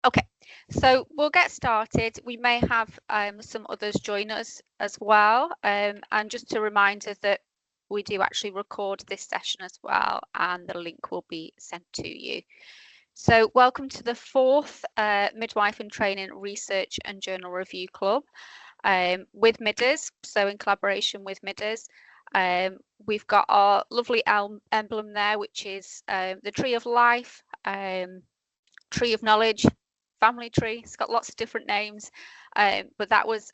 Okay, so we'll get started. We may have some others join us as well. And just a reminder that we do actually record this session as well, and the link will be sent to you. So welcome to the 4th Midwife-in-Training Research and Journal Review Club with MIDRJRC, so in collaboration with MIDRJRC. We've got our lovely emblem there, which is the Tree of Life, Tree of Knowledge, family tree. It's got lots of different names, but that was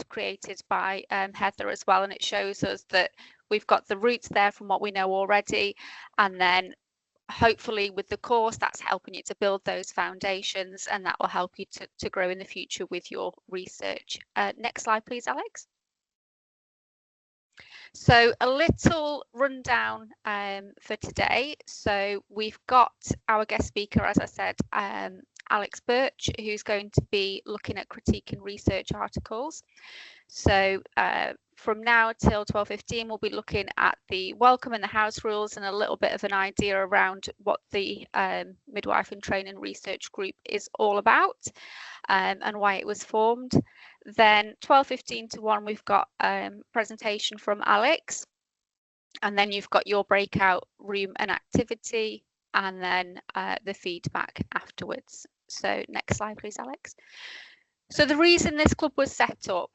created by Heather as well, and it shows us that we've got the roots there from what we know already, and then hopefully with the course that's helping you to build those foundations, and that will help you to grow in the future with your research. Next slide please, Alex. So a little rundown for today. So we've got our guest speaker, as I said, Alex Birch, who's going to be looking at critiquing research articles. So from now till 12:15, we'll be looking at the welcome and the house rules and a little bit of an idea around what the Midwife-in-Training Research Group is all about and why it was formed. Then 12:15 to 1, we've got a presentation from Alex, and then you've got your breakout room and activity, and then the feedback afterwards. So next slide please, Alex. So the reason this club was set up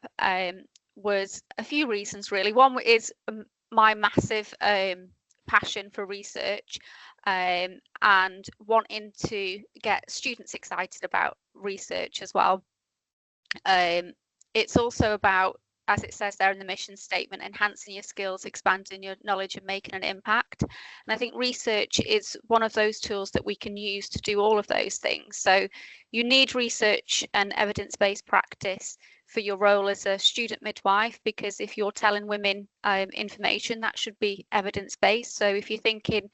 was a few reasons really. One is my massive passion for research and wanting to get students excited about research as well. It's also about, as it says there in the mission statement, enhancing your skills, expanding your knowledge and making an impact. And I think research is one of those tools that we can use to do all of those things. So you need research and evidence-based practice for your role as a student midwife, because if you're telling women information, that should be evidence-based. So if you're thinking,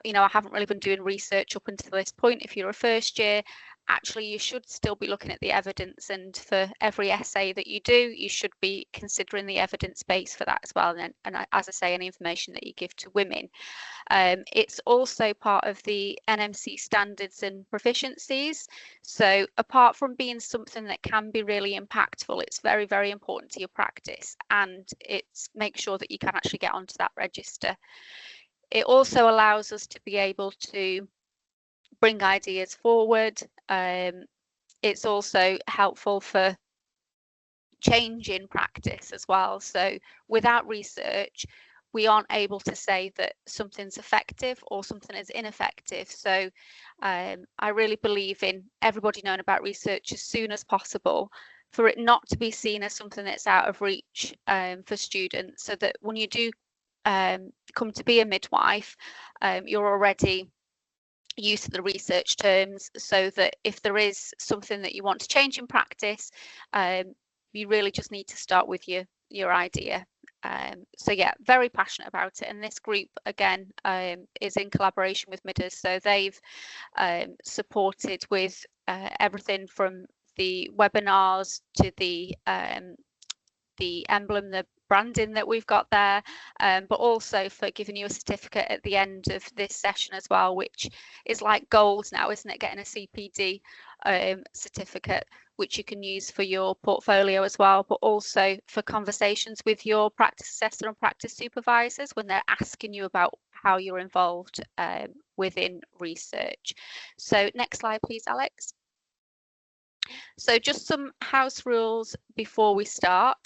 you know, I haven't really been doing research up until this point, if you're a first year, actually you should still be looking at the evidence, and for every essay that you do, you should be considering the evidence base for that as well, and as I say, any information that you give to women. It's also part of the NMC standards and proficiencies, so apart from being something that can be really impactful, it's very, very important to your practice, and it's make sure that you can actually get onto that register. It also allows us to be able to bring ideas forward. It's also helpful for change in practice as well. So without research, we aren't able to say that something's effective or something is ineffective. So I really believe in everybody knowing about research as soon as possible, for it not to be seen as something that's out of reach for students, so that when you do come to be a midwife, you're already used to the research terms, so that if there is something that you want to change in practice, you really just need to start with your idea. So yeah, very passionate about it, and this group again is in collaboration with MIDRJRC, so they've supported with everything from the webinars to the emblem, the branding that we've got there, but also for giving you a certificate at the end of this session as well, which is like gold now, isn't it, getting a CPD certificate, which you can use for your portfolio as well, but also for conversations with your practice assessor and practice supervisors when they're asking you about how you're involved within research. So next slide please, Alex. So just some house rules before we start.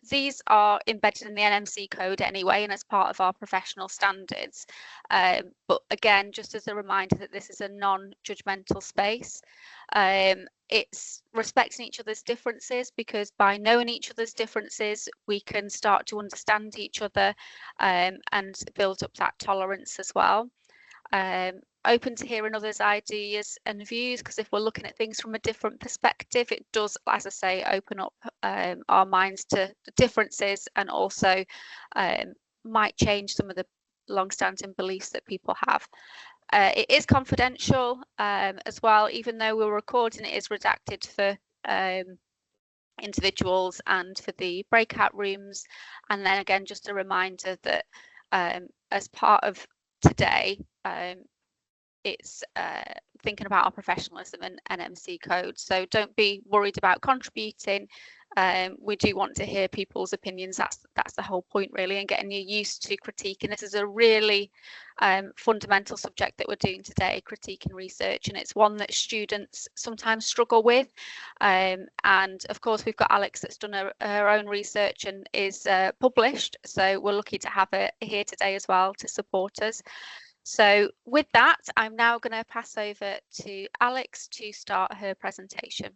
These are embedded in the NMC code anyway, and as part of our professional standards. But again, just as a reminder that this is a non-judgmental space. It's respecting each other's differences, because by knowing each other's differences, we can start to understand each other and build up that tolerance as well. Open to hearing others' ideas and views, because if we're looking at things from a different perspective, it does, as I say, open up our minds to the differences, and also might change some of the long-standing beliefs that people have. It is confidential as well, even though we're recording, it is redacted for individuals and for the breakout rooms. And then again, just a reminder that as part of today, it's thinking about our professionalism and NMC code. So don't be worried about contributing. We do want to hear people's opinions. That's the whole point, really, and getting you used to critiquing. This is a really fundamental subject that we're doing today, critiquing research, and it's one that students sometimes struggle with. And of course, we've got Alex that's done her own research and is published, so we're lucky to have her here today as well to support us. So with that, I'm now going to pass over to Alex to start her presentation.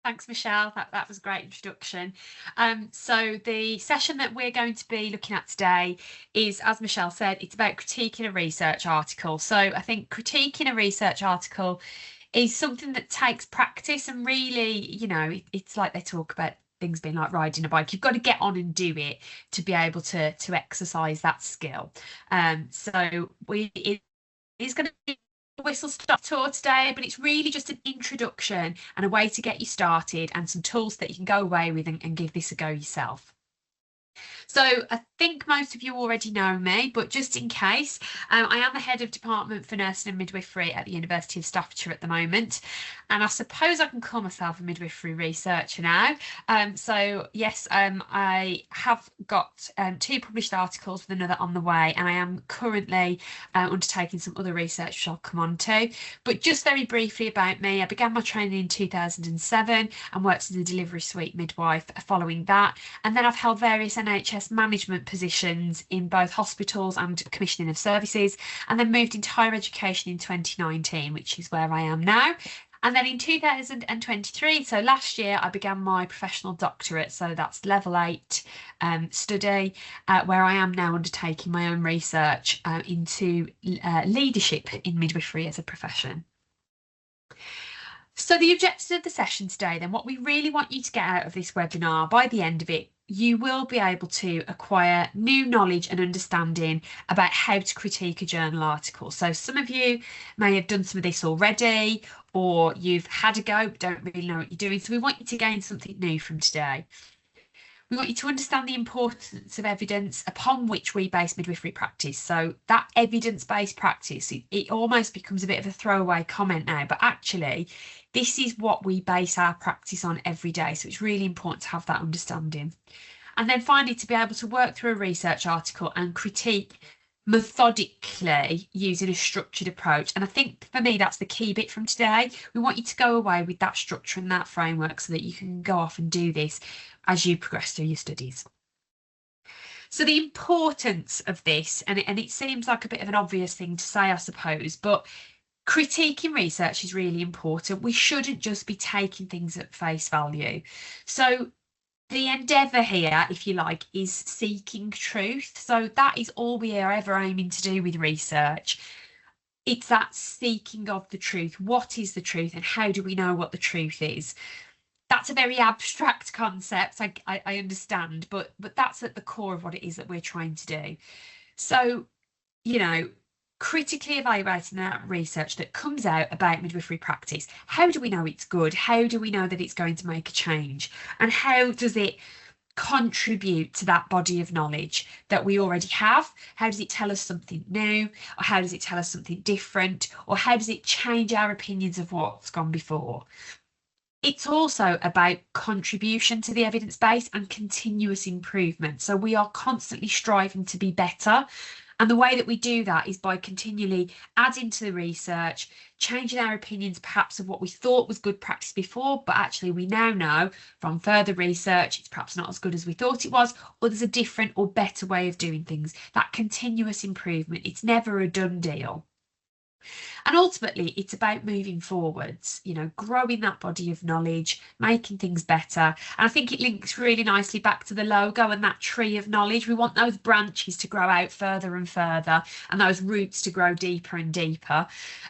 Thanks, Michelle. That was a great introduction. So the session that we're going to be looking at today is, as Michelle said, it's about critiquing a research article. So I think critiquing a research article is something that takes practice, and really, you know, it's like they talk about things being like riding a bike. You've got to get on and do it to be able to exercise that skill. So it is going to be whistle stop tour today, but it's really just an introduction and a way to get you started and some tools that you can go away with and give this a go yourself. So I think most of you already know me, but just in case, I am the head of department for nursing and midwifery at the University of Staffordshire at the moment, and I suppose I can call myself a midwifery researcher now. So yes, I have got 2 published articles with another on the way, and I am currently undertaking some other research which I'll come on to. But just very briefly about me, I began my training in 2007 and worked as a delivery suite midwife following that, and then I've held various NHS management positions in both hospitals and commissioning of services, and then moved into higher education in 2019, which is where I am now. And then in 2023, so last year, I began my professional doctorate, so that's level 8 study, where I am now undertaking my own research into leadership in midwifery as a profession. So the objectives of the session today, then, what we really want you to get out of this webinar, by the end of it, you will be able to acquire new knowledge and understanding about how to critique a journal article. So some of you may have done some of this already, or you've had a go but don't really know what you're doing. So we want you to gain something new from today. We want you to understand the importance of evidence upon which we base midwifery practice. So that evidence-based practice, it almost becomes a bit of a throwaway comment now, but actually this is what we base our practice on every day. So it's really important to have that understanding. And then finally, to be able to work through a research article and critique methodically using a structured approach. And I think for me, that's the key bit from today. We want you to go away with that structure and that framework so that you can go off and do this as you progress through your studies. So the importance of this, and it seems like a bit of an obvious thing to say, I suppose, but critiquing research is really important. We shouldn't just be taking things at face value. So the endeavour here, if you like, is seeking truth. So that is all we are ever aiming to do with research. It's that seeking of the truth. What is the truth and how do we know what the truth is? That's a very abstract concept, I understand, but that's at the core of what it is that we're trying to do. So, you know, critically evaluating that research that comes out about midwifery practice. How do we know it's good? How do we know that it's going to make a change? And how does it contribute to that body of knowledge that we already have? How does it tell us something new? Or how does it tell us something different? Or how does it change our opinions of what's gone before? It's also about contribution to the evidence base and continuous improvement. So we are constantly striving to be better. And the way that we do that is by continually adding to the research, changing our opinions perhaps of what we thought was good practice before, but actually we now know from further research it's perhaps not as good as we thought it was, or there's a different or better way of doing things. That continuous improvement, it's never a done deal. And ultimately, it's about moving forwards, you know, growing that body of knowledge, making things better. And I think it links really nicely back to the logo and that tree of knowledge. We want those branches to grow out further and further and those roots to grow deeper and deeper.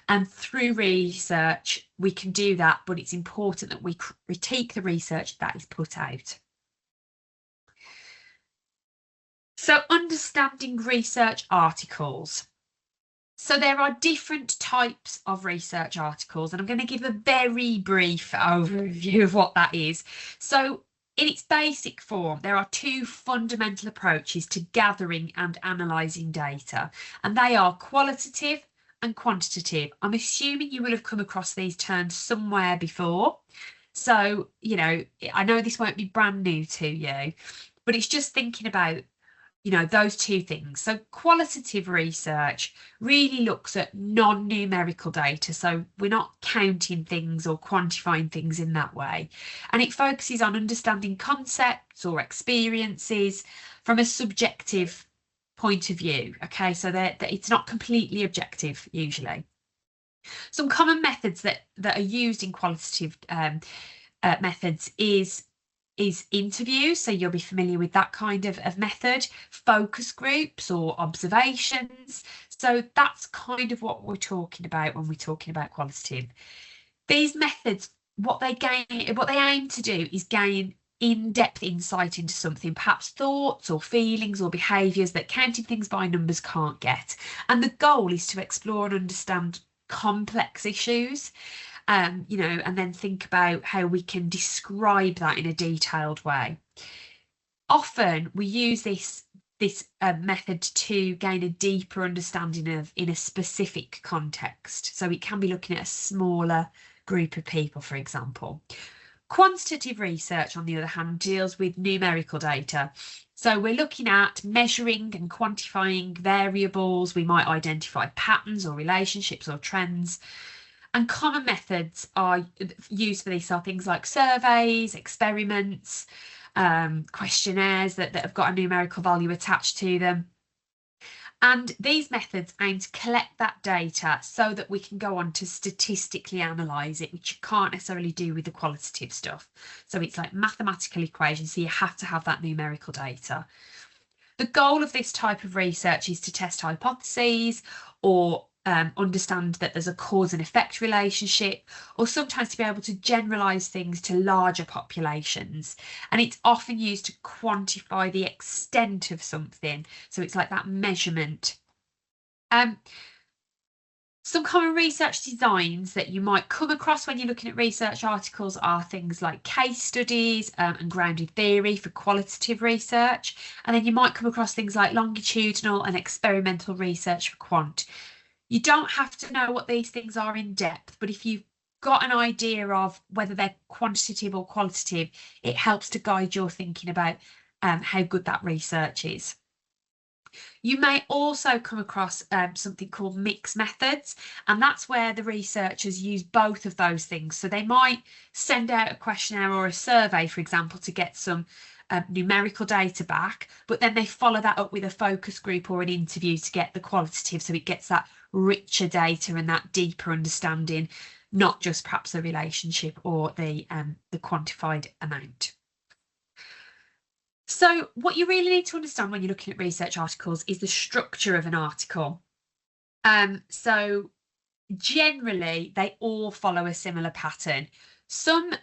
And through research, we can do that, but it's important that we critique the research that is put out. So understanding research articles. So there are different types of research articles, and I'm going to give a very brief overview of what that is. So in its basic form, there are 2 fundamental approaches to gathering and analysing data, and they are qualitative and quantitative. I'm assuming you will have come across these terms somewhere before. So, you know, I know this won't be brand new to you, but it's just thinking about, you know, those two things. So qualitative research really looks at non-numerical data. So we're not counting things or quantifying things in that way. And it focuses on understanding concepts or experiences from a subjective point of view. Okay, so that it's not completely objective usually. Some common methods that are used in qualitative methods is interviews, so you'll be familiar with that kind of method, focus groups or observations. So that's kind of what we're talking about when we're talking about qualitative. These methods, what they aim to do is gain in-depth insight into something, perhaps thoughts or feelings or behaviours that counting things by numbers can't get. And the goal is to explore and understand complex issues. You know, and then think about how we can describe that in a detailed way. Often we use this method to gain a deeper understanding of in a specific context. So it can be looking at a smaller group of people, for example. Quantitative research, on the other hand, deals with numerical data. So we're looking at measuring and quantifying variables. We might identify patterns or relationships or trends. And common methods are used for these are things like surveys, experiments, questionnaires that have got a numerical value attached to them. And these methods aim to collect that data so that we can go on to statistically analyse it, which you can't necessarily do with the qualitative stuff. So it's like mathematical equations, so you have to have that numerical data. The goal of this type of research is to test hypotheses or understand that there's a cause and effect relationship, or sometimes to be able to generalize things to larger populations. And it's often used to quantify the extent of something. So it's like that measurement. Some common research designs that you might come across when you're looking at research articles are things like case studies and grounded theory for qualitative research. And then you might come across things like longitudinal and experimental research for quant. You don't have to know what these things are in depth, but if you've got an idea of whether they're quantitative or qualitative, it helps to guide your thinking about how good that research is. You may also come across something called mixed methods, and that's where the researchers use both of those things. So they might send out a questionnaire or a survey, for example, to get some numerical data back, but then they follow that up with a focus group or an interview to get the qualitative, so it gets that richer data and that deeper understanding, not just perhaps the relationship or the quantified amount. So what you really need to understand when you're looking at research articles is the structure of an article. So generally they all follow a similar pattern. Some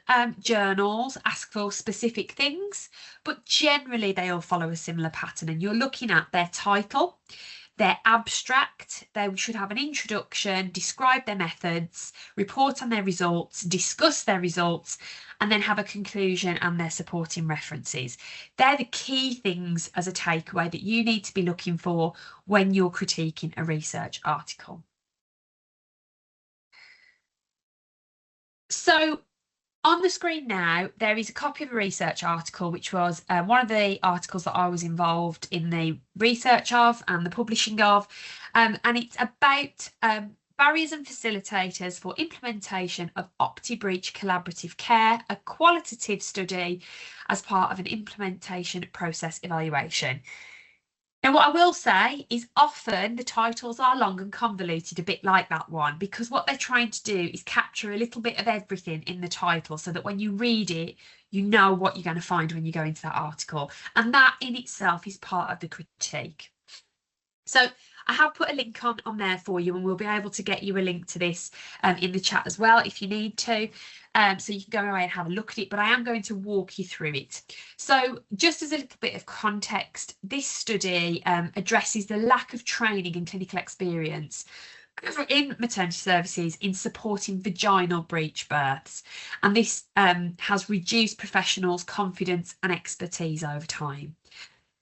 journals ask for specific things, but generally they all follow a similar pattern, and you're looking at their title, their abstract. They should have an introduction, describe their methods, report on their results, discuss their results, and then have a conclusion and their supporting references. They're the key things as a takeaway that you need to be looking for when you're critiquing a research article. So on the screen now, there is a copy of a research article, which was one of the articles that I was involved in the research of and the publishing of, and it's about barriers and facilitators for implementation of OptiBreach collaborative care, a qualitative study as part of an implementation process evaluation. Now, what I will say is often the titles are long and convoluted, a bit like that one, because what they're trying to do is capture a little bit of everything in the title so that when you read it, you know what you're going to find when you go into that article. And that in itself is part of the critique. So I have put a link on there for you, and we'll be able to get you a link to this in the chat as well if you need to. So you can go away and have a look at it, but I am going to walk you through it. So just as a little bit of context, this study addresses the lack of training and clinical experience in maternity services in supporting vaginal breech births. And this has reduced professionals' confidence and expertise over time.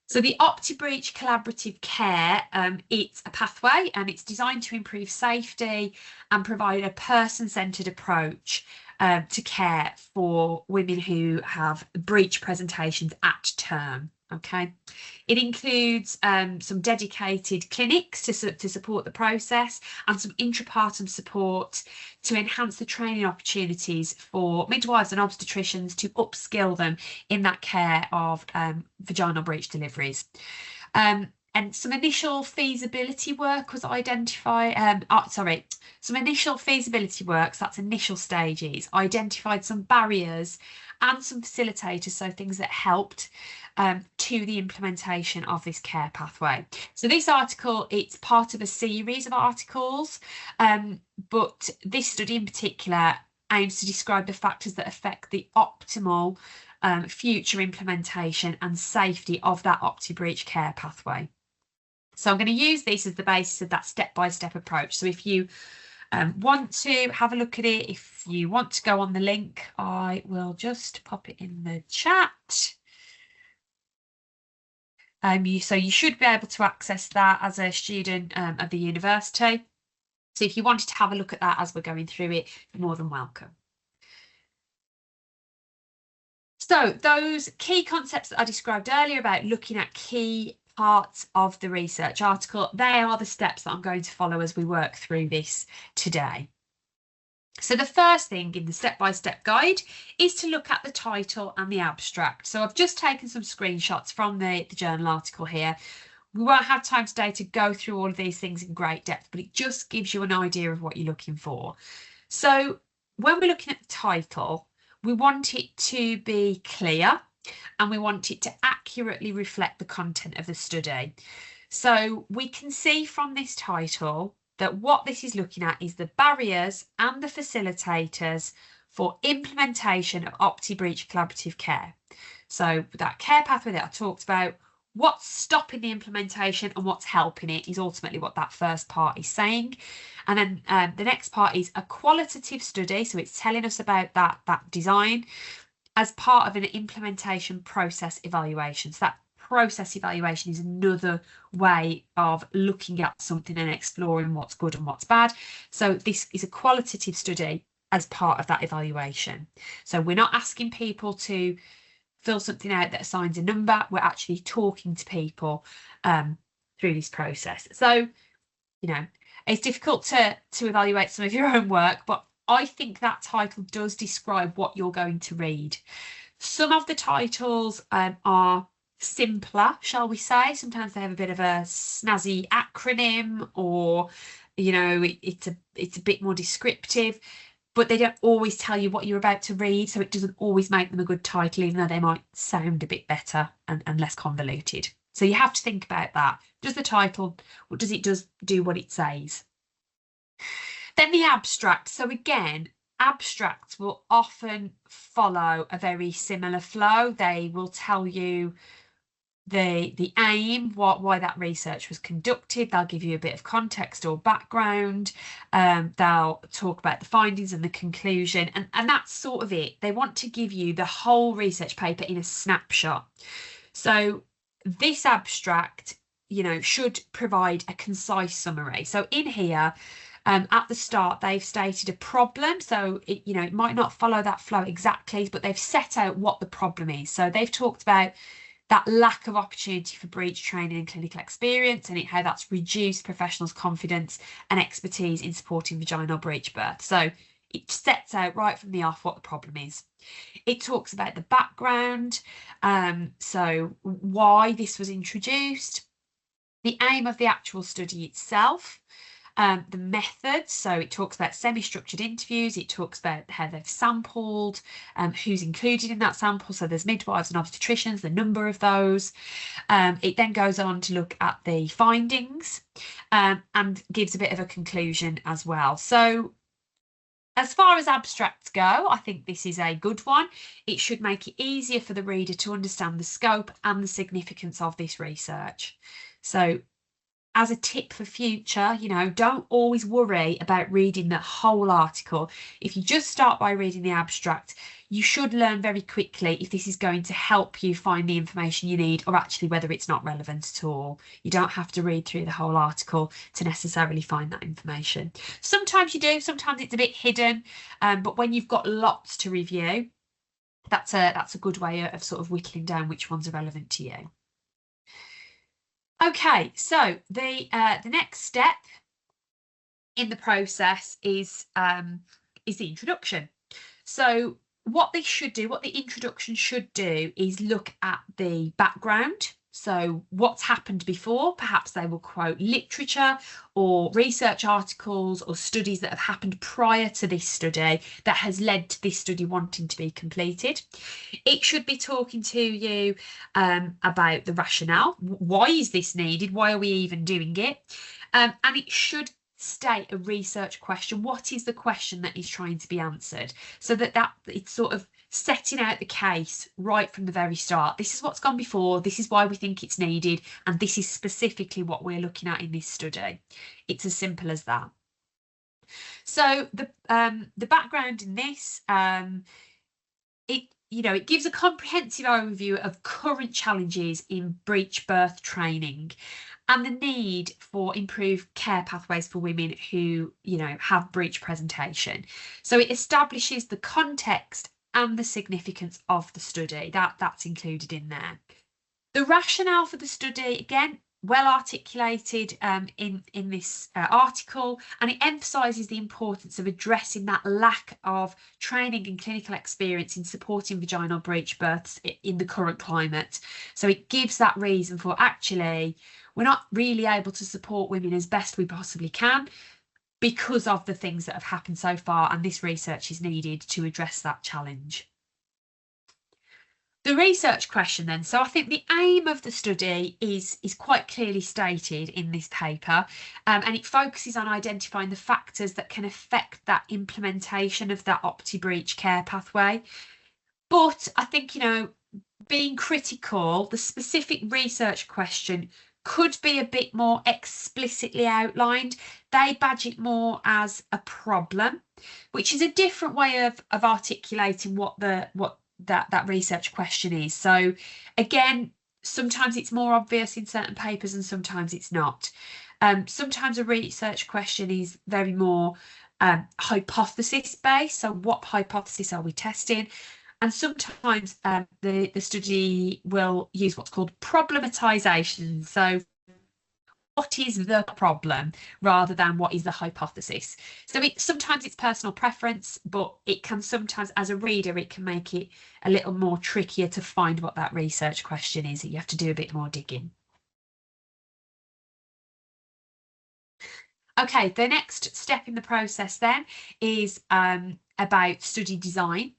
So the OptiBreach Collaborative Care, it's a pathway and it's designed to improve safety and provide a person-centred approach to care for women who have breech presentations at term. Okay, it includes some dedicated clinics to support the process and some intrapartum support to enhance the training opportunities for midwives and obstetricians to upskill them in that care of vaginal breech deliveries. And some initial feasibility work was identified, some initial feasibility works, that's initial stages, identified some barriers and some facilitators, so things that helped to the implementation of this care pathway. So this article, it's part of a series of articles, but this study in particular aims to describe the factors that affect the optimal future implementation and safety of that OptiBreach care pathway. So I'm going to use this as the basis of that step-by-step approach. So if you want to have a look at it, if you want to go on the link, I will just pop it in the chat. So you should be able to access that as a student of the university. So if you wanted to have a look at that as we're going through it, you're more than welcome. So those key concepts that I described earlier about looking at key parts of the research article, they are the steps that I'm going to follow as we work through this today. So the first thing in the step-by-step guide is to look at the title and the abstract. So I've just taken some screenshots from the journal article here. We won't have time today to go through all of these things in great depth, but it just gives you an idea of what you're looking for. So when we're looking at the title, we want it to be clear and we want it to accurately reflect the content of the study. So we can see from this title that what this is looking at is the barriers and the facilitators for implementation of OptiBreach collaborative care. So that care pathway that I talked about, what's stopping the implementation and what's helping it is ultimately what that first part is saying. And then the next part is a qualitative study. So it's telling us about that design as part of an implementation process evaluation. So that process evaluation is another way of looking at something and exploring what's good and what's bad. So this is a qualitative study as part of that evaluation. So we're not asking people to fill something out that assigns a number. We're actually talking to people through this process. So, you know, it's difficult to evaluate some of your own work, but I think that title does describe what you're going to read. Some of the titles are simpler, shall we say. Sometimes they have a bit of a snazzy acronym, or, you know, it's a bit more descriptive, but they don't always tell you what you're about to read, so it doesn't always make them a good title, even though they might sound a bit better and less convoluted. So you have to think about that. Does the title, what does it do what it says? Then the abstract. So again, abstracts will often follow a very similar flow. They will tell you the aim, why that research was conducted. They'll give you a bit of context or background. They'll talk about the findings and the conclusion, and that's sort of it. They want to give you the whole research paper in a snapshot. So this abstract, you know, should provide a concise summary. So in here, at the start, they've stated a problem. So, it might not follow that flow exactly, but they've set out what the problem is. So they've talked about that lack of opportunity for breech training and clinical experience, and how that's reduced professionals' confidence and expertise in supporting vaginal breech birth. So it sets out right from the off what the problem is. It talks about the background, so why this was introduced, the aim of the actual study itself, the method. So it talks about semi-structured interviews. It talks about how they've sampled, who's included in that sample. So there's midwives and obstetricians, the number of those. It then goes on to look at the findings and gives a bit of a conclusion as well. So as far as abstracts go, I think this is a good one. It should make it easier for the reader to understand the scope and the significance of this research. So as a tip for future, you know, don't always worry about reading the whole article. If you just start by reading the abstract, you should learn very quickly if this is going to help you find the information you need, or actually whether it's not relevant at all. You don't have to read through the whole article to necessarily find that information. Sometimes you do, sometimes it's a bit hidden, but when you've got lots to review, that's a good way of sort of whittling down which ones are relevant to you. Okay, so the next step in the process is the introduction. So what they should do, what the introduction should do, is look at the background. So what's happened before. Perhaps they will quote literature or research articles or studies that have happened prior to this study that has led to this study wanting to be completed. It should be talking to you about the rationale. Why is this needed? Why are we even doing it? And it should state a research question. What is the question that is trying to be answered? So that it's sort of setting out the case right from the very start. This is what's gone before, this is why we think it's needed, and this is specifically what we're looking at in this study. It's as simple as that. So the background in this, it gives a comprehensive overview of current challenges in breech birth training and the need for improved care pathways for women who, have breech presentation. So it establishes the context and the significance of the study. That's included in there. The rationale for the study, again, well articulated in this article, and it emphasises the importance of addressing that lack of training and clinical experience in supporting vaginal breech births in the current climate. So it gives that reason for actually we're not really able to support women as best we possibly can because of the things that have happened so far, and this research is needed to address that challenge. The research question then, so I think the aim of the study is quite clearly stated in this paper, and it focuses on identifying the factors that can affect that implementation of that OptiBreech care pathway. But I think, being critical, the specific research question could be a bit more explicitly outlined. They badge it more as a problem, which is a different way of articulating what that research question is. So again, sometimes it's more obvious in certain papers and sometimes it's not. Sometimes a research question is very more hypothesis based. So what hypothesis are we testing? And sometimes the study will use what's called problematization. So what is the problem rather than what is the hypothesis? So sometimes it's personal preference, but it can sometimes, as a reader, it can make it a little more trickier to find what that research question is. You have to do a bit more digging. Okay, the next step in the process then is about study design.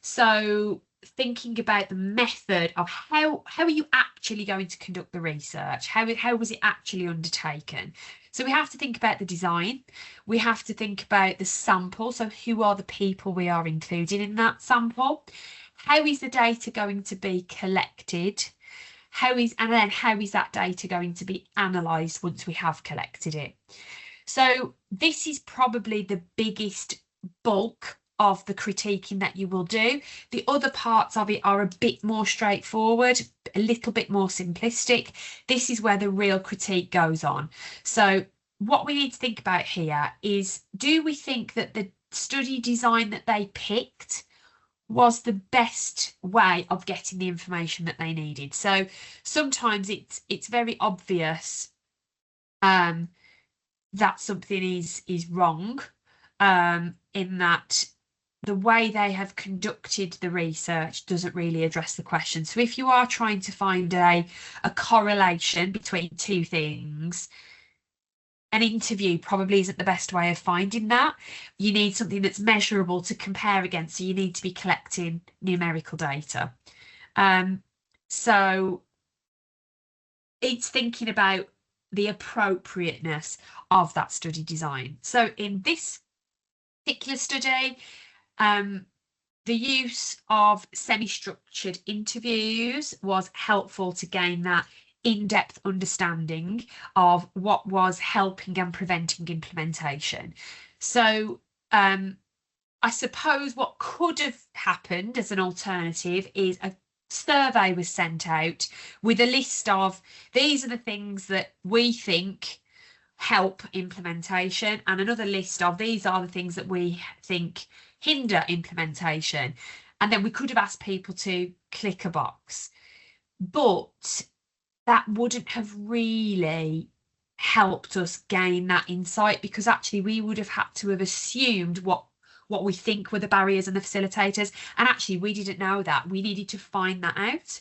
So thinking about the method of how are you actually going to conduct the research? How was it actually undertaken? So we have to think about the design. We have to think about the sample. So who are the people we are including in that sample? How is the data going to be collected? And then how is that data going to be analysed once we have collected it? So this is probably the biggest bulk of the critiquing that you will do. The other parts of it are a bit more straightforward, a little bit more simplistic. This is where the real critique goes on. So what we need to think about here is, do we think that the study design that they picked was the best way of getting the information that they needed? So sometimes it's very obvious that something is wrong, in that the way they have conducted the research doesn't really address the question. So if you are trying to find a correlation between two things, an interview probably isn't the best way of finding that. You need something that's measurable to compare against, so you need to be collecting numerical data. So it's thinking about the appropriateness of that study design. So in this particular study, the use of semi-structured interviews was helpful to gain that in-depth understanding of what was helping and preventing implementation. So I suppose what could have happened as an alternative is a survey was sent out with a list of these are the things that we think help implementation, and another list of these are the things that we think hinder implementation. And then we could have asked people to click a box, but that wouldn't have really helped us gain that insight, because actually we would have had to have assumed what we think were the barriers and the facilitators, and actually we didn't know that. We needed to find that out.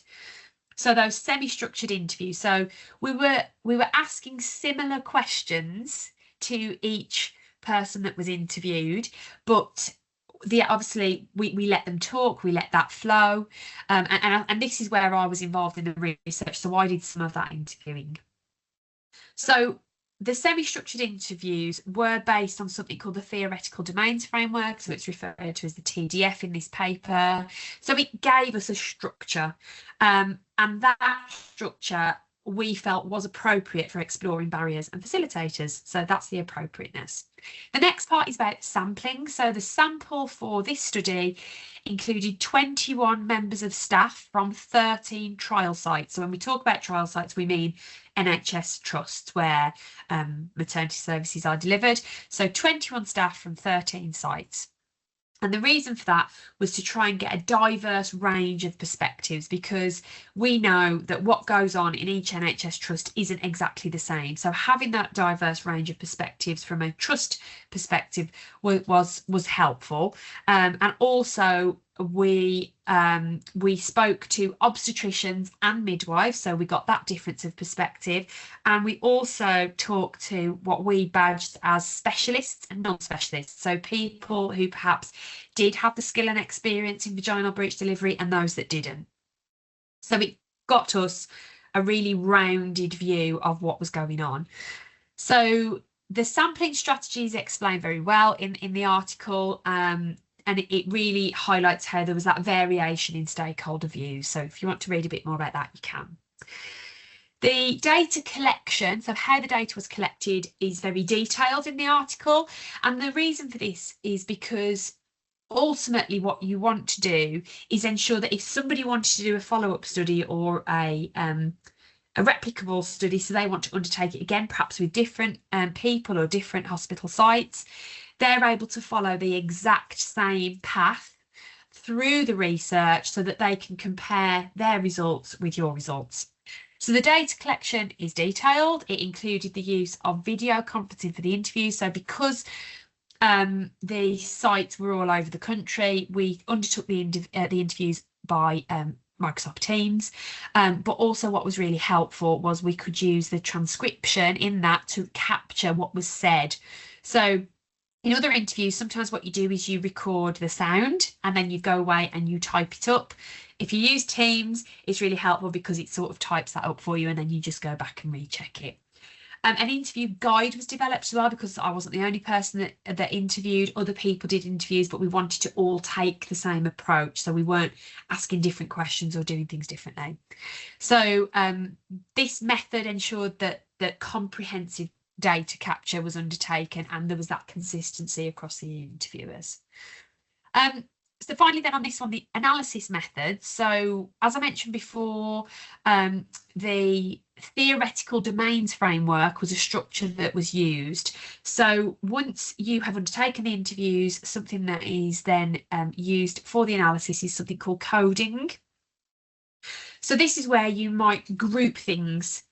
So those semi-structured interviews, so we were asking similar questions to each person that was interviewed, but obviously we let them talk, we let that flow, and this is where I was involved in the research, so I did some of that interviewing. So the semi-structured interviews were based on something called the theoretical domains framework, so it's referred to as the TDF in this paper. So it gave us a structure, and that structure we felt was appropriate for exploring barriers and facilitators. So that's the appropriateness. The next part is about sampling. So the sample for this study included 21 members of staff from 13 trial sites. So when we talk about trial sites, we mean NHS trusts where maternity services are delivered. So 21 staff from 13 sites. And the reason for that was to try and get a diverse range of perspectives, because we know that what goes on in each NHS trust isn't exactly the same. So having that diverse range of perspectives from a trust perspective was helpful. And also we spoke to obstetricians and midwives, so we got that difference of perspective, and we also talked to what we badged as specialists and non-specialists, so people who perhaps did have the skill and experience in vaginal breech delivery and those that didn't. So it got us a really rounded view of what was going on. So the sampling strategy is explained very well in the article, and it really highlights how there was that variation in stakeholder views. So if you want to read a bit more about that, you can. The data collection, so how the data was collected, is very detailed in the article. And the reason for this is because ultimately what you want to do is ensure that if somebody wanted to do a follow-up study or a replicable study, so they want to undertake it again, perhaps with different people or different hospital sites, they're able to follow the exact same path through the research so that they can compare their results with your results. So the data collection is detailed. It included the use of video conferencing for the interviews. So because the sites were all over the country, we undertook the interviews by Microsoft Teams, but also what was really helpful was we could use the transcription in that to capture what was said. So in other interviews, sometimes what you do is you record the sound and then you go away and you type it up. If you use Teams, it's really helpful because it sort of types that up for you and then you just go back and recheck it. An interview guide was developed as well, because I wasn't the only person that interviewed. Other people did interviews, but we wanted to all take the same approach. So we weren't asking different questions or doing things differently. So this method ensured that comprehensive data capture was undertaken and there was that consistency across the interviewers. So finally then on this one, the analysis method. So as I mentioned before, the theoretical domains framework was a structure that was used. So once you have undertaken the interviews, something that is then used for the analysis is something called coding. So this is where you might group things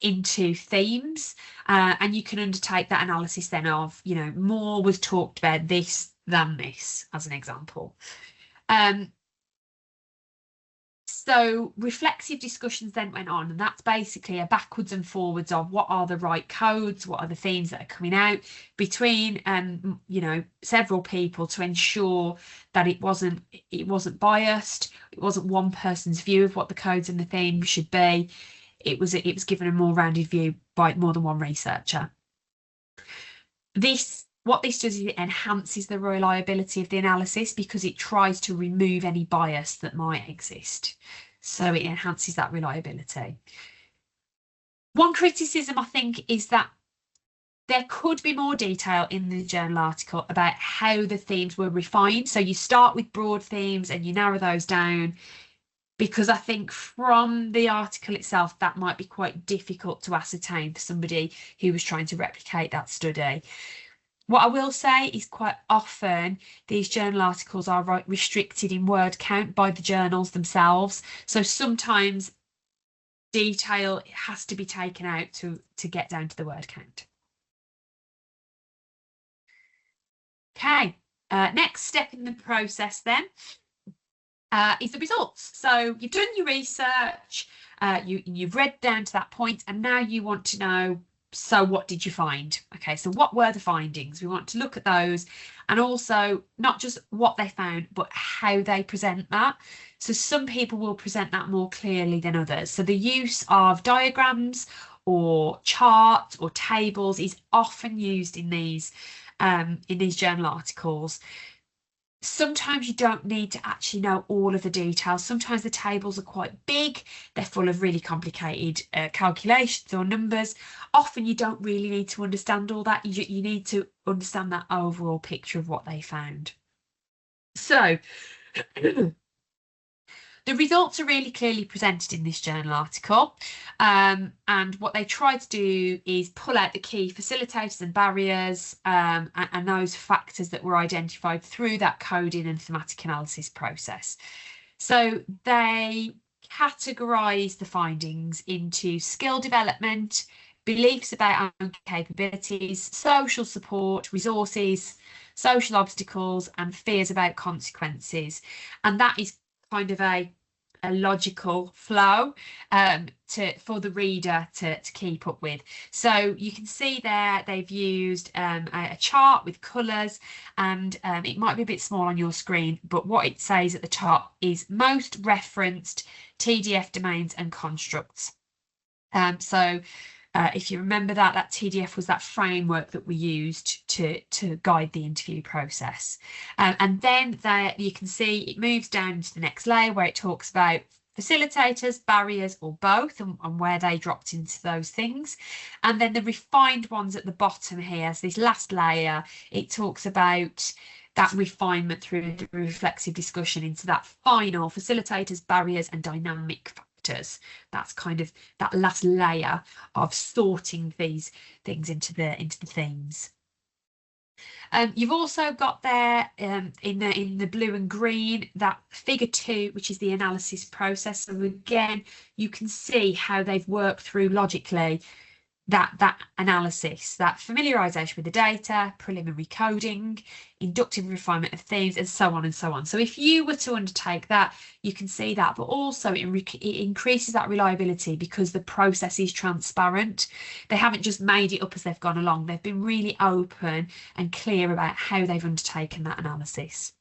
into themes, and you can undertake that analysis then of, you know, more was talked about this than this, as an example. So reflexive discussions then went on, and that's basically a backwards and forwards of what are the right codes, what are the themes that are coming out between you know, several people to ensure that it wasn't biased, it wasn't one person's view of what the codes and the themes should be. It was given a more rounded view by more than one researcher. What this does is it enhances the reliability of the analysis because it tries to remove any bias that might exist. So it enhances that reliability. One criticism, I think, is that there could be more detail in the journal article about how the themes were refined. So you start with broad themes and you narrow those down, because I think from the article itself, that might be quite difficult to ascertain for somebody who was trying to replicate that study. What I will say is quite often these journal articles are restricted in word count by the journals themselves. So sometimes detail has to be taken out to get down to the word count. Okay, next step in the process then is the results. So you've done your research, you've read down to that point, and now you want to know, so what did you find? Okay, so what were the findings? We want to look at those, and also not just what they found, but how they present that. So some people will present that more clearly than others. So the use of diagrams or charts or tables is often used in these journal articles. Sometimes you don't need to actually know all of the details. Sometimes the tables are quite big. They're full of really complicated calculations or numbers. Often you don't really need to understand all that. You need to understand that overall picture of what they found. So the results are really clearly presented in this journal article, and what they try to do is pull out the key facilitators and barriers, and those factors that were identified through that coding and thematic analysis process. So they categorise the findings into skill development, beliefs about our own capabilities, social support, resources, social obstacles, and fears about consequences. And that is kind of a logical flow for the reader to keep up with. So you can see there they've used a chart with colours, and it might be a bit small on your screen, but what it says at the top is most referenced TDF domains and constructs. So if you remember that TDF was that framework that we used to guide the interview process. And then there you can see it moves down to the next layer where it talks about facilitators, barriers, or both, and where they dropped into those things. And then the refined ones at the bottom here, so this last layer, it talks about that refinement through the reflexive discussion into that final facilitators, barriers, and dynamic factors. That's kind of that last layer of sorting these things into the themes. You've also got there in the blue and green that figure 2, which is the analysis process. So again, you can see how they've worked through logically that analysis, that familiarisation with the data, preliminary coding, inductive refinement of themes, and so on and so on. So if you were to undertake that, you can see that, but also it increases that reliability because the process is transparent. They haven't just made it up as they've gone along. They've been really open and clear about how they've undertaken that analysis.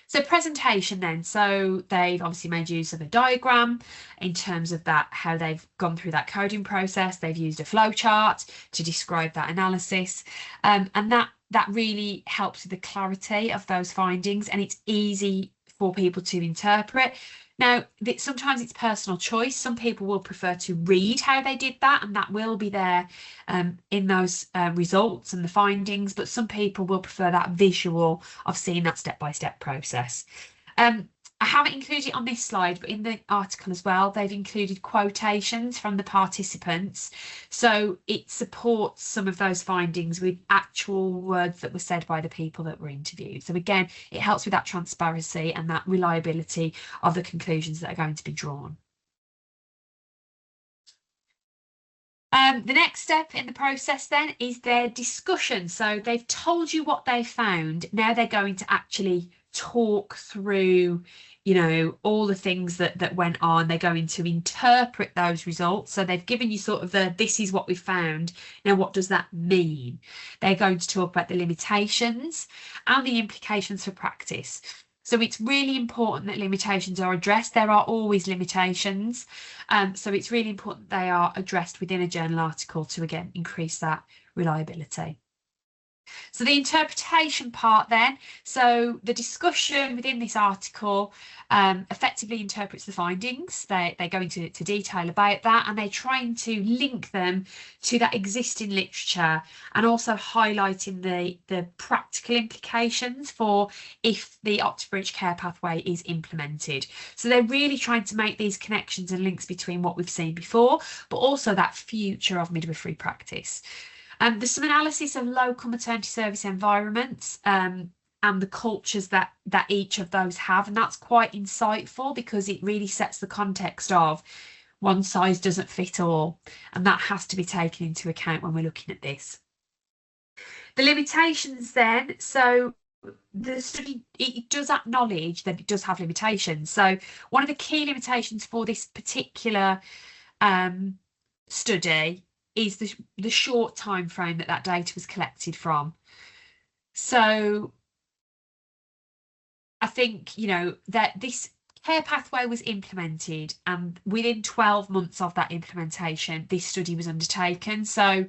So presentation then, so they've obviously made use of a diagram in terms of that, how they've gone through that coding process. They've used a flow chart to describe that analysis, and that really helps with the clarity of those findings, and it's easy for people to interpret. Now, sometimes it's personal choice. Some people will prefer to read how they did that, and that will be there in those results and the findings, but some people will prefer that visual of seeing that step-by-step process. I haven't included it on this slide, but in the article as well, they've included quotations from the participants. So it supports some of those findings with actual words that were said by the people that were interviewed. So again, it helps with that transparency and that reliability of the conclusions that are going to be drawn. The next step in the process then is their discussion. So they've told you what they found. Now they're going to actually talk through, you know, all the things that went on. They're going to interpret those results. So they've given you sort of this is what we found. Now, what does that mean? They're going to talk about the limitations and the implications for practice. So it's really important that limitations are addressed. There are always limitations. So it's really important they are addressed within a journal article to, again, increase that reliability. So the interpretation part then, so the discussion within this article effectively interprets the findings. They go into detail about that, and they're trying to link them to that existing literature, and also highlighting the practical implications for if the Oxbridge care pathway is implemented. So they're really trying to make these connections and links between what we've seen before, but also that future of midwifery practice. There's some analysis of local maternity service environments and the cultures that each of those have, and that's quite insightful because it really sets the context of one size doesn't fit all, and that has to be taken into account when we're looking at this. The limitations then, so the study, it does acknowledge that it does have limitations. So one of the key limitations for this particular study is the short time frame that data was collected from. So I think, you know, that this care pathway was implemented, and within 12 months of that implementation, this study was undertaken. So,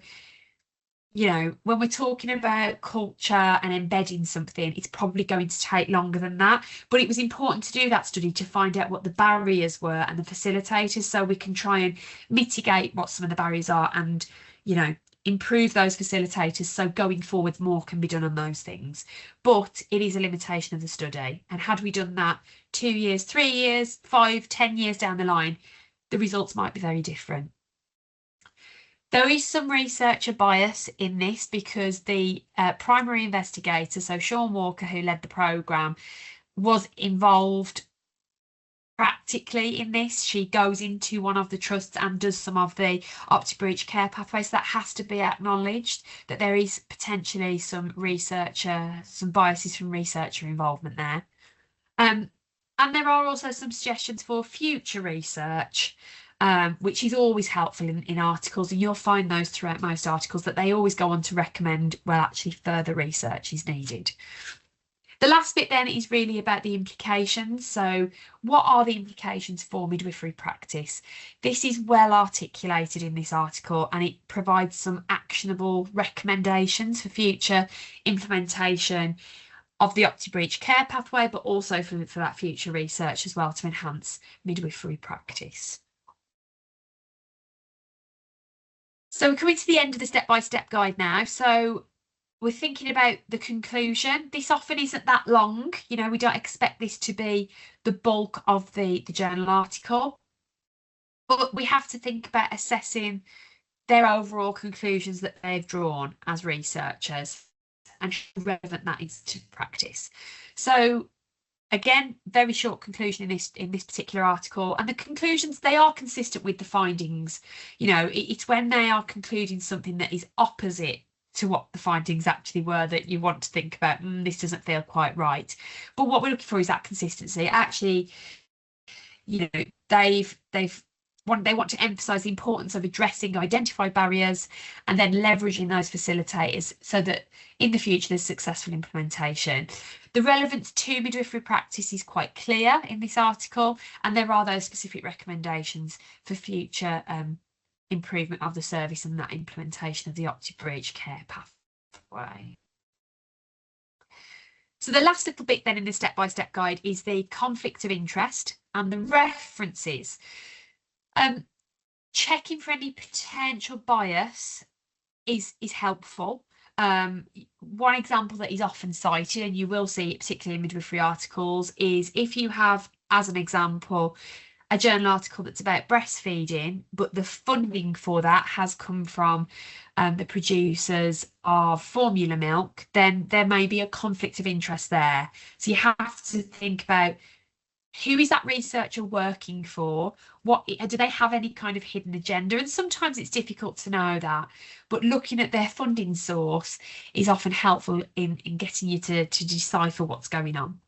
you know, when we're talking about culture and embedding something, it's probably going to take longer than that. But it was important to do that study to find out what the barriers were and the facilitators, so we can try and mitigate what some of the barriers are and, you know, improve those facilitators, so going forward more can be done on those things. But it is a limitation of the study, and had we done that 2 years, 3 years, 5, 10 years down the line, the results might be very different. There is some researcher bias in this because the primary investigator, so Sean Walker, who led the programme, was involved practically in this. She goes into one of the trusts and does some of the Oxbridge care pathways. That has to be acknowledged, that there is potentially some biases from researcher involvement there. And there are also some suggestions for future research, which is always helpful in articles, and you'll find those throughout most articles, that they always go on to recommend, well, actually further research is needed. The last bit then is really about the implications. So what are the implications for midwifery practice? This is well articulated in this article, and it provides some actionable recommendations for future implementation of the Oxbridge care pathway, but also for that future research as well to enhance midwifery practice. So we're coming to the end of the step-by-step guide now. So we're thinking about the conclusion. This often isn't that long. You know, we don't expect this to be the bulk of the journal article, but we have to think about assessing their overall conclusions that they've drawn as researchers and how relevant that is to practice. So again, very short conclusion in this particular article, and the conclusions, they are consistent with the findings. You know, it's when they are concluding something that is opposite to what the findings actually were that you want to think about, this doesn't feel quite right. But what we're looking for is that consistency. Actually, you know, they want to emphasize the importance of addressing identified barriers and then leveraging those facilitators so that in the future there's successful implementation. The relevance to midwifery practice is quite clear in this article, and there are those specific recommendations for future improvement of the service and that implementation of the Oxbridge care pathway. So the last little bit then in the step-by-step guide is the conflict of interest and the references. Checking for any potential bias is helpful. One example that is often cited, and you will see it particularly in midwifery articles, is if you have, as an example, a journal article that's about breastfeeding, but the funding for that has come from the producers of formula milk, then there may be a conflict of interest there. So you have to think about, who is that researcher working for? What do they have any kind of hidden agenda? And sometimes it's difficult to know that, but looking at their funding source is often helpful in getting you to decipher what's going on.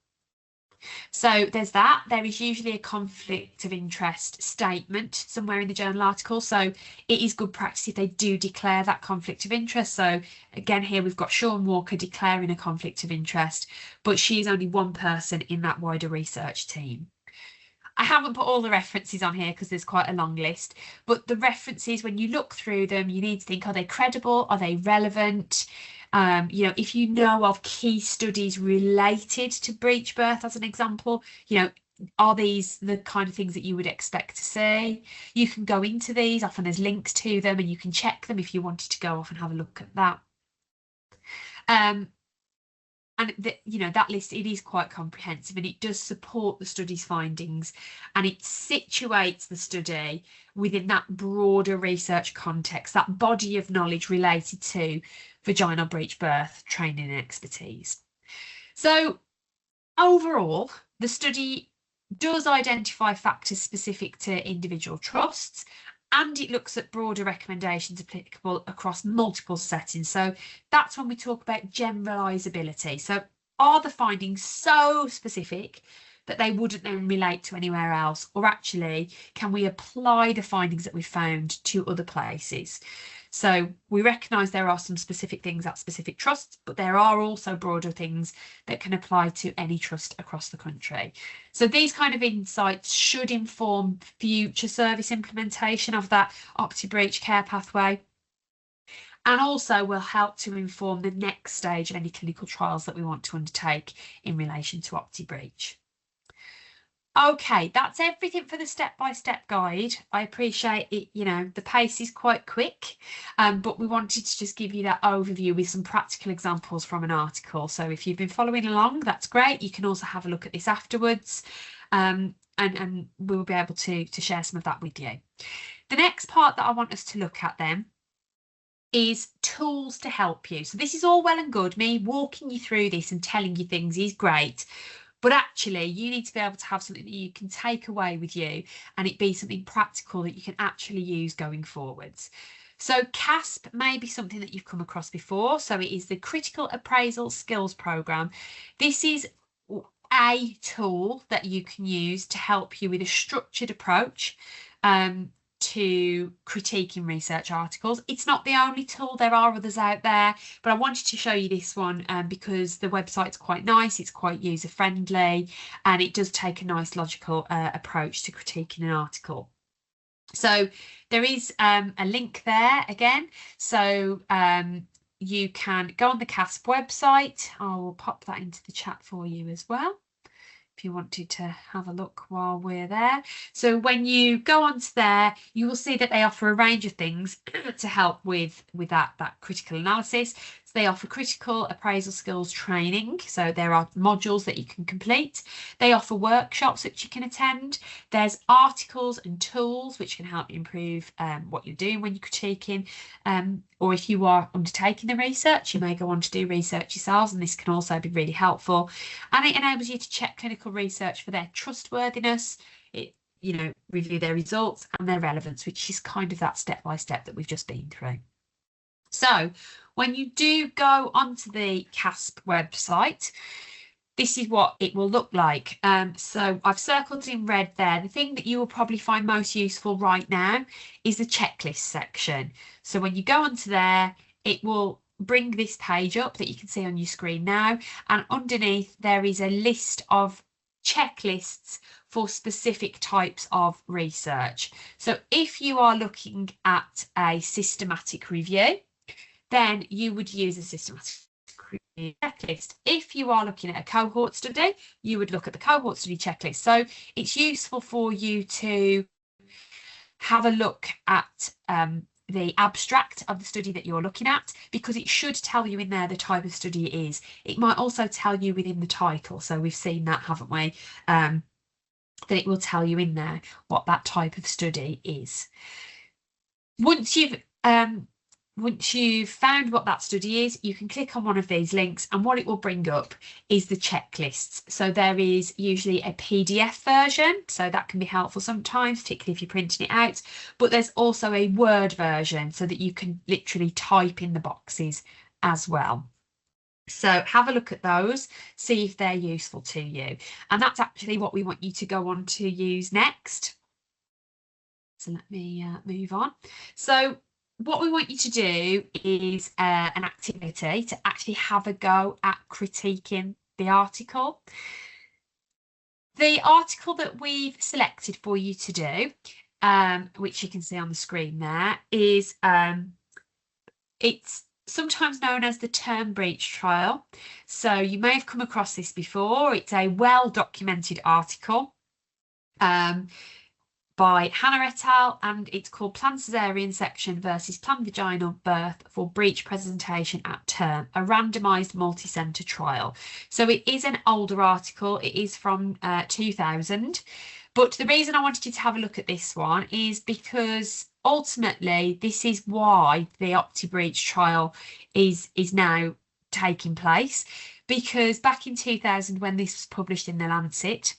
So there's that. There is usually a conflict of interest statement somewhere in the journal article. So it is good practice if they do declare that conflict of interest. So again, here we've got Sean Walker declaring a conflict of interest, but she is only one person in that wider research team. I haven't put all the references on here because there's quite a long list, but the references, when you look through them, you need to think, are they credible? Are they relevant? You know, if you know of key studies related to breech birth, as an example, you know, are these the kind of things that you would expect to see? You can go into these, often there's links to them, and you can check them if you wanted to go off and have a look at that. And you know, that list, it is quite comprehensive, and it does support the study's findings, and it situates the study within that broader research context, that body of knowledge related to vaginal breech birth training and expertise. So overall, the study does identify factors specific to individual trusts, and it looks at broader recommendations applicable across multiple settings. So that's when we talk about generalisability. So are the findings so specific that they wouldn't then relate to anywhere else? Or actually, can we apply the findings that we found to other places? So we recognise there are some specific things at specific trusts, but there are also broader things that can apply to any trust across the country. So these kind of insights should inform future service implementation of that OptiBreech care pathway, and also will help to inform the next stage of any clinical trials that we want to undertake in relation to OptiBreech. Okay, that's everything for the step-by-step guide. I appreciate it, you know, the pace is quite quick, but we wanted to just give you that overview with some practical examples from an article. So if you've been following along, that's great. You can also have a look at this afterwards, and we'll be able to share some of that with you. The next part that I want us to look at then is tools to help you. So this is all well and good. Me walking you through this and telling you things is great. But actually, you need to be able to have something that you can take away with you, and it be something practical that you can actually use going forwards. So CASP may be something that you've come across before. So it is the Critical Appraisal Skills Programme. This is a tool that you can use to help you with a structured approach to critiquing research articles. It's not the only tool, there are others out there, but I wanted to show you this one because the website's quite nice, it's quite user friendly, and it does take a nice logical approach to critiquing an article. So there is a link there again, so you can go on the CASP website. I will pop that into the chat for you as well, if you wanted to have a look while we're there. So when you go onto there, you will see that they offer a range of things to help with that critical analysis. So they offer critical appraisal skills training. So there are modules that you can complete. They offer workshops which you can attend. There's articles and tools which can help you improve what you're doing when you're critiquing. Or if you are undertaking the research, you may go on to do research yourselves, and this can also be really helpful. And it enables you to check clinical research for their trustworthiness, you know, review their results and their relevance, which is kind of that step-by-step that we've just been through. So when you do go onto the CASP website, this is what it will look like. So I've circled in red there. The thing that you will probably find most useful right now is the checklist section. So when you go onto there, it will bring this page up that you can see on your screen now, and underneath there is a list of checklists for specific types of research. So if you are looking at a systematic review, then you would use a systematic review checklist. If you are looking at a cohort study, you would look at the cohort study checklist. So it's useful for you to have a look at the abstract of the study that you're looking at, because it should tell you in there the type of study it is. It might also tell you within the title. So we've seen that, haven't we? That it will tell you in there what that type of study is. Once you've found what that study is, you can click on one of these links, and what it will bring up is the checklists. So there is usually a PDF version, so that can be helpful sometimes, particularly if you're printing it out, but there's also a Word version so that you can literally type in the boxes as well. So have a look at those, see if they're useful to you. And that's actually what we want you to go on to use next. So let me move on. So what we want you to do is an activity to actually have a go at critiquing the article. The article that we've selected for you to do, which you can see on the screen there, is it's sometimes known as the term breach trial. So you may have come across this before. It's a well-documented article by Hannah et al. And it's called Planned Caesarean Section versus Planned Vaginal Birth for Breech Presentation at Term, a randomised multi-centre trial. So it is an older article. It is from 2000. But the reason I wanted you to have a look at this one is because ultimately this is why the OptiBreach trial is now taking place. Because back in 2000, when this was published in the Lancet,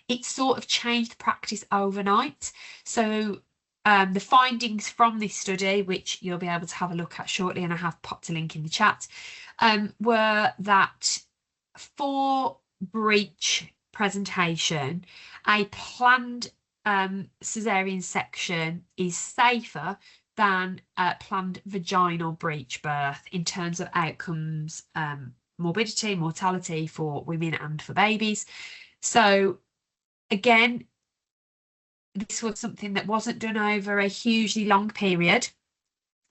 it sort of changed practice overnight. So the findings from this study, which you'll be able to have a look at shortly, and I have popped a link in the chat, were that for breech presentation, a planned caesarean section is safer than planned vaginal breech birth in terms of outcomes, morbidity, mortality for women and for babies. So again, this was something that wasn't done over a hugely long period.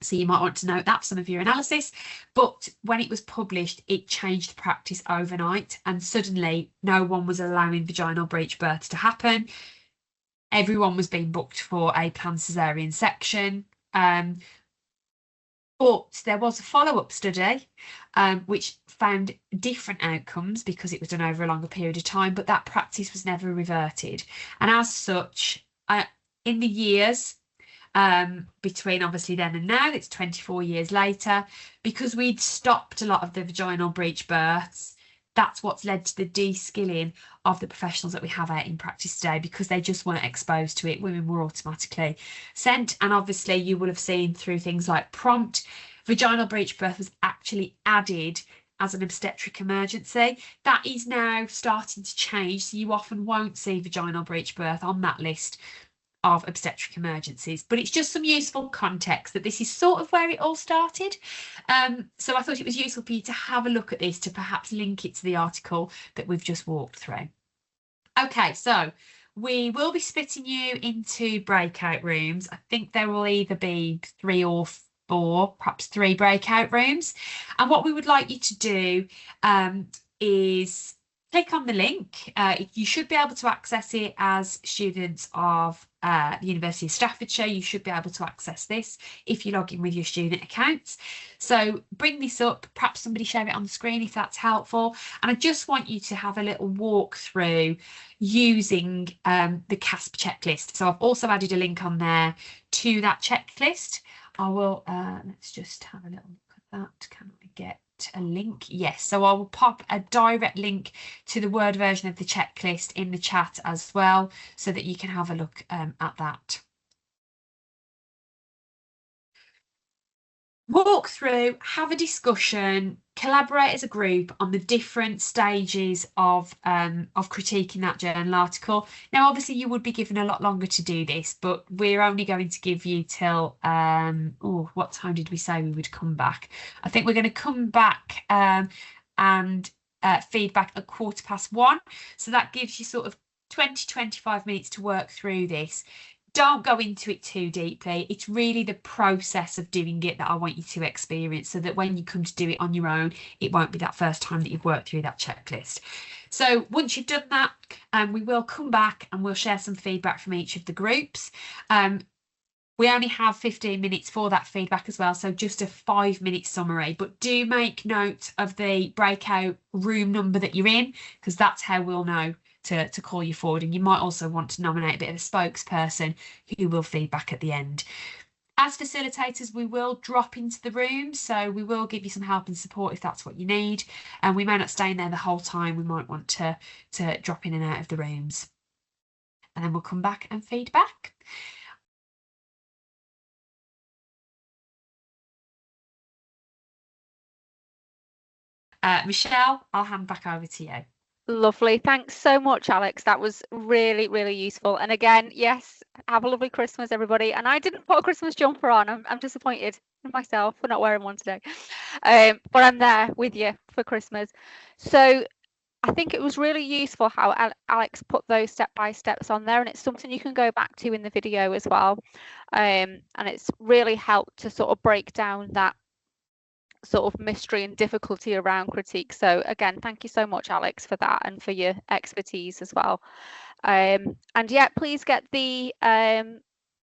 So you might want to note that for some of your analysis. But when it was published, it changed practice overnight. And suddenly, no one was allowing vaginal breech births to happen. Everyone was being booked for a planned caesarean section. But there was a follow-up study which found different outcomes because it was done over a longer period of time, but that practice was never reverted. And as such, in the years between obviously then and now, it's 24 years later, because we'd stopped a lot of the vaginal breech births, that's what's led to the de-skilling of the professionals that we have out in practice today, because they just weren't exposed to it. Women were automatically sent. And obviously you will have seen through things like prompt, vaginal breech birth was actually added as an obstetric emergency. That is now starting to change. So you often won't see vaginal breech birth on that list of obstetric emergencies, but it's just some useful context that this is sort of where it all started. So I thought it was useful for you to have a look at this, to perhaps link it to the article that we've just walked through. Okay, so we will be splitting you into breakout rooms. I think there will either be 3 or 4, perhaps 3 breakout rooms. And what we would like you to do is click on the link. You should be able to access it as students of the University of Staffordshire. You should be able to access this if you log in with your student accounts. So bring this up, perhaps somebody share it on the screen if that's helpful. And I just want you to have a little walk through using the CASP checklist. So I've also added a link on there to that checklist. I will, let's just have a little look at that. Can I get a link? Yes, so I will pop a direct link to the Word version of the checklist in the chat as well, so that you can have a look at that. Walk through, have a discussion, collaborate as a group on the different stages of critiquing that journal article. Now, obviously, you would be given a lot longer to do this, but we're only going to give you till what time did we say we would come back? I think we're going to come back and feedback at 1:15. So that gives you sort of 20-25 minutes to work through this. Don't go into it too deeply. It's really the process of doing it that I want you to experience, so that when you come to do it on your own, it won't be that first time that you've worked through that checklist. So once you've done that, we will come back and we'll share some feedback from each of the groups. We only have 15 minutes for that feedback as well, so just a 5-minute summary. But do make note of the breakout room number that you're in, because that's how we'll know to call you forward. And you might also want to nominate a bit of a spokesperson who will feedback at the end. As facilitators, we will drop into the room, so we will give you some help and support if that's what you need. And we may not stay in there the whole time. We might want to drop in and out of the rooms. And then we'll come back and feedback. Michelle, I'll hand back over to you. Lovely. Thanks so much, Alex. That was really, really useful. And again, yes, have a lovely Christmas, everybody. And I didn't put a Christmas jumper on. I'm disappointed in myself for not wearing one today. But I'm there with you for Christmas. So I think it was really useful how Alex put those step-by-steps on there, and it's something you can go back to in the video as well. And it's really helped to sort of break down that sort of mystery and difficulty around critique. So again, thank you so much, Alex, for that and for your expertise as well. And yeah, please get the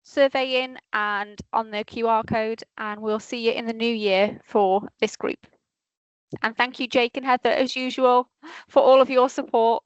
survey in and on the QR code, and we'll see you in the new year for this group. And thank you, Jake and Heather, as usual, for all of your support.